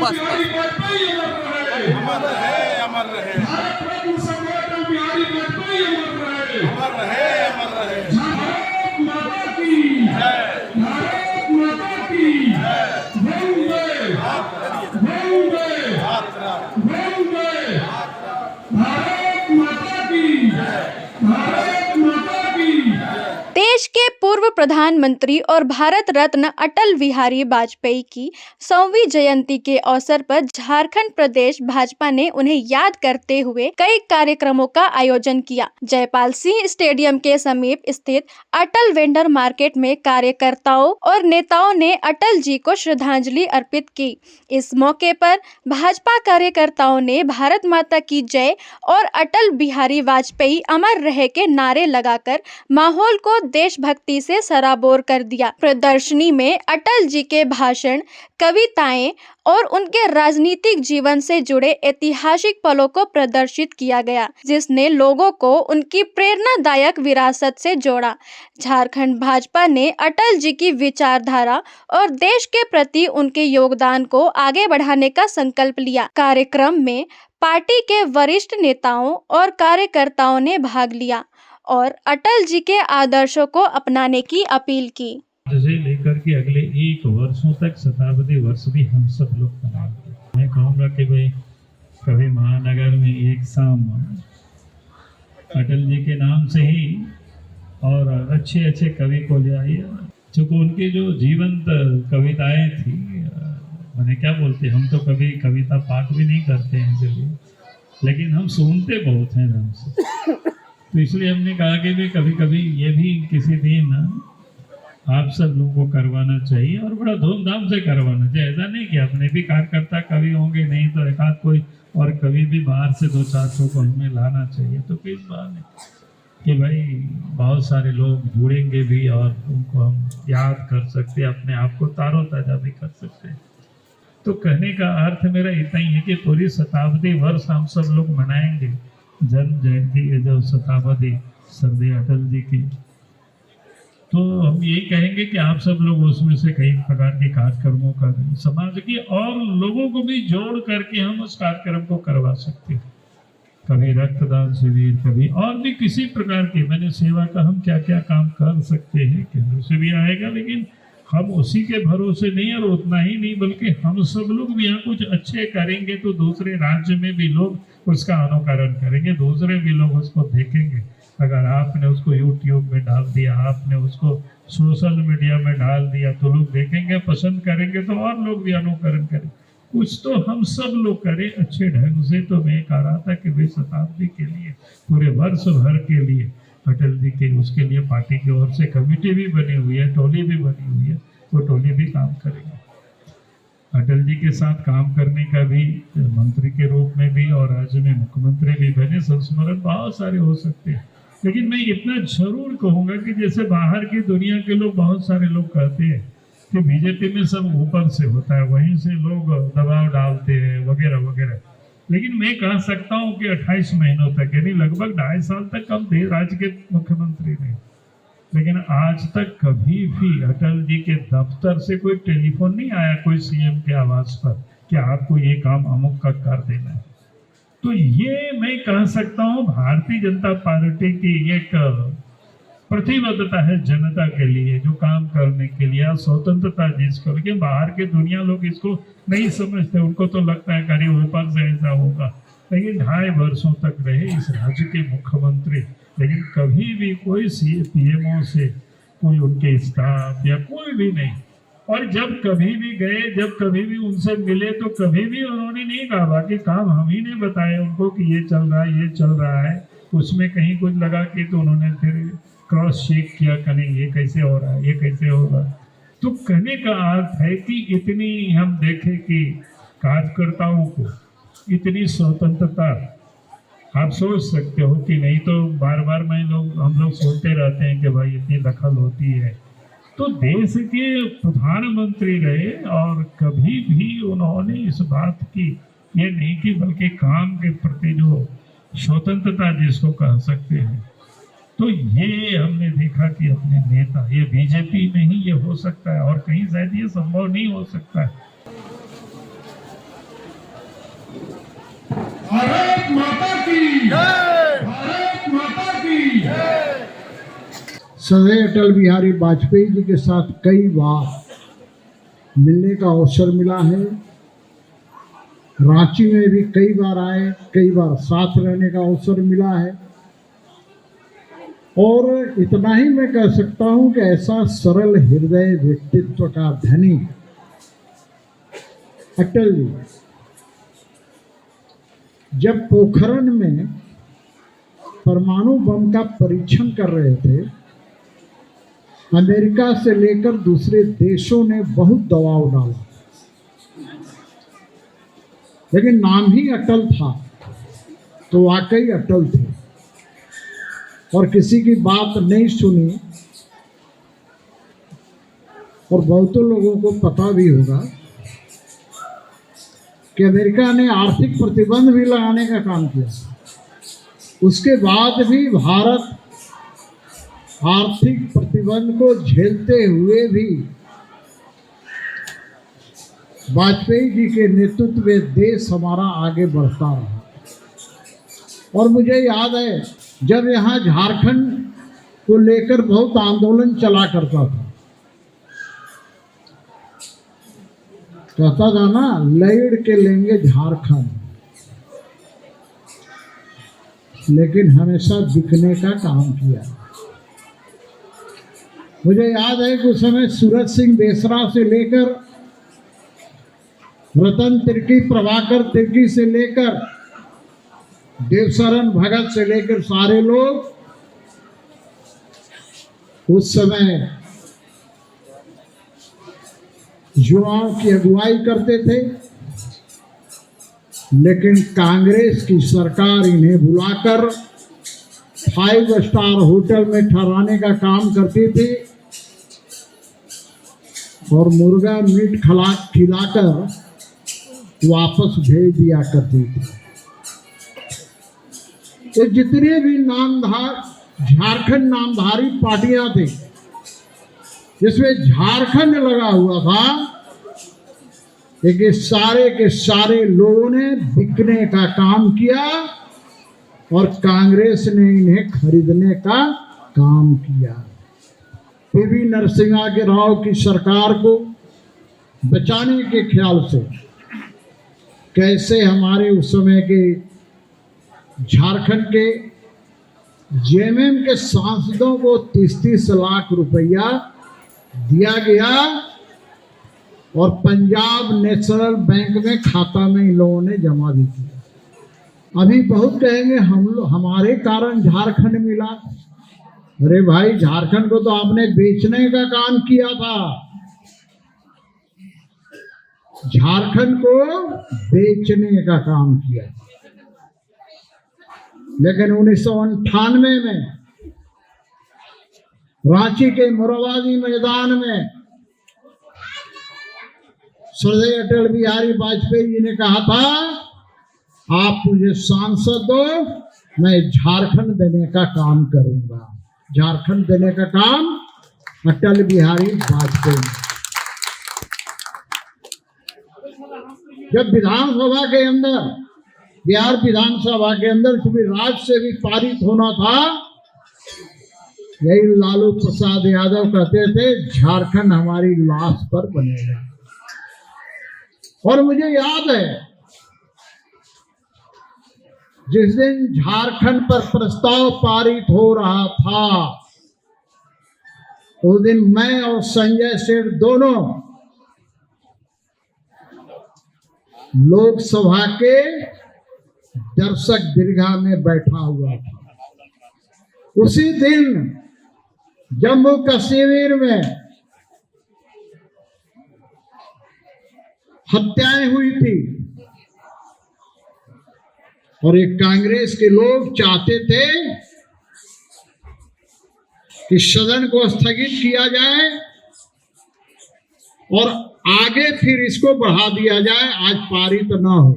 बस बस अमर रहे, अमर रहे, अमर रहे, अमर रहे। देश के पूर्व प्रधानमंत्री और भारत रत्न अटल बिहारी वाजपेयी की 100वीं जयंती के अवसर पर झारखंड प्रदेश भाजपा ने उन्हें याद करते हुए कई कार्यक्रमों का आयोजन किया। जयपाल सिंह स्टेडियम के समीप स्थित अटल वेंडर मार्केट में कार्यकर्ताओं और नेताओं ने अटल जी को श्रद्धांजलि अर्पित की। इस मौके पर भाजपा कार्यकर्ताओं ने भारत माता की जय और अटल बिहारी वाजपेयी अमर रहे के नारे लगाकर माहौल को देशभक्ति से सराबोर कर दिया। प्रदर्शनी में अटल जी के भाषण, कविताएं और उनके राजनीतिक जीवन से जुड़े ऐतिहासिक पलों को प्रदर्शित किया गया, जिसने लोगों को उनकी प्रेरणादायक विरासत से जोड़ा। झारखंड भाजपा ने अटल जी की विचारधारा और देश के प्रति उनके योगदान को आगे बढ़ाने का संकल्प लिया। कार्यक्रम में पार्टी के वरिष्ठ नेताओं और कार्यकर्ताओं ने भाग लिया और अटल जी के आदर्शों को अपनाने की अपील की। से लेकर के अगले 1 वर्षों तक शताब्दी वर्ष भी हम सब लोग मनाएंगे। मैं कहूँगा कि भाई कभी महानगर में एक शाम अटल जी के नाम से ही और अच्छे अच्छे कवि को ले आइए, चूँकि उनकी जो जीवंत कविताएं थी, मैंने क्या बोलते, हम तो कभी कविता पाठ भी नहीं करते हैं इसलिए, लेकिन हम सुनते बहुत हैं ढंग से, तो इसलिए हमने कहा कि भी कभी कभी ये भी किसी दिन आप सब लोगों को करवाना चाहिए और बड़ा धूमधाम से करवाना चाहिए। ऐसा नहीं कि अपने भी कार्यकर्ता कवि होंगे, नहीं तो एक आध कोई और कवि भी बाहर से 2-4 को हमें लाना चाहिए, तो किस बात नहीं कि भाई बहुत सारे लोग जुड़ेंगे भी और उनको हम याद कर सकते हैं, अपने आप को तारोताजा भी कर सकते हैं। तो कहने का अर्थ मेरा इतना ही है कि पूरी शताब्दी वर्ष हम सब लोग मनाएंगे जन्म जयंती के जो शताब्दी सरदार अटल जी की, तो हम यही कहेंगे कि आप सब लोग उसमें से कई प्रकार के कार्यक्रमों का समाज की और लोगों को भी जोड़ करके हम उस कार्यक्रम को करवा सकते हैं। कभी रक्तदान शिविर, कभी और भी किसी प्रकार की मैंने सेवा का हम क्या क्या काम कर सकते हैं, केंद्र से भी आएगा, लेकिन हम उसी के भरोसे नहीं और उतना ही नहीं बल्कि हम सब लोग भी यहाँ कुछ अच्छे करेंगे तो दूसरे राज्य में भी लोग उसका अनुकरण करेंगे, दूसरे भी लोग उसको देखेंगे। अगर आपने उसको यूट्यूब में डाल दिया, आपने उसको सोशल मीडिया में डाल दिया, तो लोग देखेंगे, पसंद करेंगे, तो और लोग भी अनुकरण करें। कुछ तो हम सब लोग करें अच्छे ढंग से। तो मैं कह रहा था कि भाई शताब्दी के लिए पूरे वर्ष भर के लिए अटल जी के उसके लिए पार्टी की ओर से कमेटी भी बनी हुई है, टोली भी बनी हुई है, वो टोली भी काम करेगी। अटल जी के साथ काम करने का भी मंत्री के रूप में भी और राज्य में मुख्यमंत्री भी बने, संस्मरण बहुत सारे हो सकते हैं। लेकिन मैं इतना जरूर कहूँगा कि जैसे बाहर की दुनिया के लोग बहुत सारे लोग कहते हैं कि बीजेपी में सब ऊपर से होता है, वहीं से लोग दबाव डालते हैं वगैरह वगैरह, लेकिन मैं कह सकता हूँ कि 28 महीनों तक यानी लगभग 2.5 साल तक हम थे राज्य के मुख्यमंत्री रहे, लेकिन आज तक कभी भी अटल जी के दफ्तर से कोई टेलीफोन नहीं आया कोई सीएम के आवास पर कि आपको ये काम अमुक का कर देना है। तो ये मैं कह सकता हूँ भारतीय जनता पार्टी की एक प्रतिबद्धता है जनता के लिए, जो काम करने के लिए स्वतंत्रता जिसको, लेकिन बाहर के दुनिया लोग इसको नहीं समझते, उनको तो लगता है कि ऊपर से ऐसा होगा। लेकिन 2.5 वर्षों तक रहे इस राज्य के मुख्यमंत्री, लेकिन कभी भी कोई पीएमओ से कोई उनके स्टाफ या कोई भी नहीं, और जब कभी भी गए, जब कभी भी उनसे मिले, तो कभी भी उन्होंने नहीं कहा बाकी काम हम ही ने बताया उनको कि ये चल रहा है, ये चल रहा है। उसमें कहीं कुछ लगा कि तो उन्होंने फिर क्रॉस चेक किया कि नहीं ये कैसे हो रहा है, ये कैसे हो रहा है। तो कहने का अर्थ है कि इतनी हम देखें कि कार्यकर्ताओं को इतनी स्वतंत्रता, आप सोच सकते हो कि नहीं तो बार बार हम लोग सुनते रहते हैं कि भाई इतनी दखल होती है। तो देश के प्रधानमंत्री रहे और कभी भी उन्होंने इस बात की ये नहीं की, बल्कि काम के प्रति जो स्वतंत्रता जिसको कह सकते हैं, तो ये हमने देखा कि अपने नेता, ये बीजेपी में ही ये हो सकता है और कहीं शायद ये संभव नहीं हो सकता है। श्रद्धेय अटल बिहारी वाजपेयी जी के साथ कई बार मिलने का अवसर मिला है। रांची में भी कई बार आए, कई बार साथ रहने का अवसर मिला है। और इतना ही मैं कह सकता हूं कि ऐसा सरल हृदय व्यक्तित्व का धनी अटल जी जब पोखरण में परमाणु बम का परीक्षण कर रहे थे, अमेरिका से लेकर दूसरे देशों ने बहुत दबाव डाला, लेकिन नाम ही अटल था तो वाकई अटल थे और किसी की बात नहीं सुनी। और बहुतों लोगों को पता भी होगा कि अमेरिका ने आर्थिक प्रतिबंध भी लगाने का काम किया, उसके बाद भी भारत आर्थिक प्रतिबंध को झेलते हुए भी वाजपेयी जी के नेतृत्व में देश हमारा आगे बढ़ता रहा। और मुझे याद है जब यहाँ झारखंड को लेकर बहुत आंदोलन चला करता था, कहता था ना, लड़ के लेंगे झारखंड, लेकिन हमेशा बिकने का काम किया। मुझे याद है कि उस समय सूरज सिंह बेसरा से लेकर रतन तिर्की, प्रभाकर तिर्की से लेकर देवशरण भगत से लेकर सारे लोग उस समय युवाओं की अगुवाई करते थे, लेकिन कांग्रेस की सरकार इन्हें बुलाकर 5 स्टार होटल में ठहराने का काम करती थी और मुर्गा मीट खिलाकर वापस भेज दिया करती थी। ये जितने भी झारखंड नामधारी पार्टियां थी, जिसमें झारखंड लगा हुआ था, लेकिन सारे के सारे लोगों ने बिकने का काम किया और कांग्रेस ने इन्हें खरीदने का काम किया। पीवी नरसिम्हा के राव की सरकार को बचाने के ख्याल से कैसे हमारे उस समय के झारखंड के जेएमएम के सांसदों को 30-30 लाख रुपया दिया गया और पंजाब नेशनल बैंक में खाता में इन लोगों ने जमा भी किया। अभी बहुत कहेंगे हमारे कारण झारखंड मिला। अरे भाई, झारखंड को तो आपने बेचने का काम किया था, झारखंड को बेचने का काम किया। लेकिन 1998 में रांची के मोरहाबादी मैदान में श्रद्धेय अटल बिहारी वाजपेयी जी ने कहा था, आप मुझे सांसद दो, मैं झारखंड देने का काम करूंगा। झारखंड देने का काम अटल बिहारी वाजपेयी। जब विधानसभा के अंदर, बिहार विधानसभा के अंदर चूंकि राज्य से भी पारित होना था, यही लालू प्रसाद यादव कहते थे झारखंड हमारी लाश पर बनेगा। और मुझे याद है जिस दिन झारखंड पर प्रस्ताव पारित हो रहा था, उस दिन मैं और संजय सेठ दोनों लोकसभा के दर्शक दीर्घा में बैठा हुआ था। उसी दिन जम्मू कश्मीर में हत्याएं हुई थी और एक कांग्रेस के लोग चाहते थे कि सदन को स्थगित किया जाए और आगे फिर इसको बढ़ा दिया जाए, आज पारित ना हो।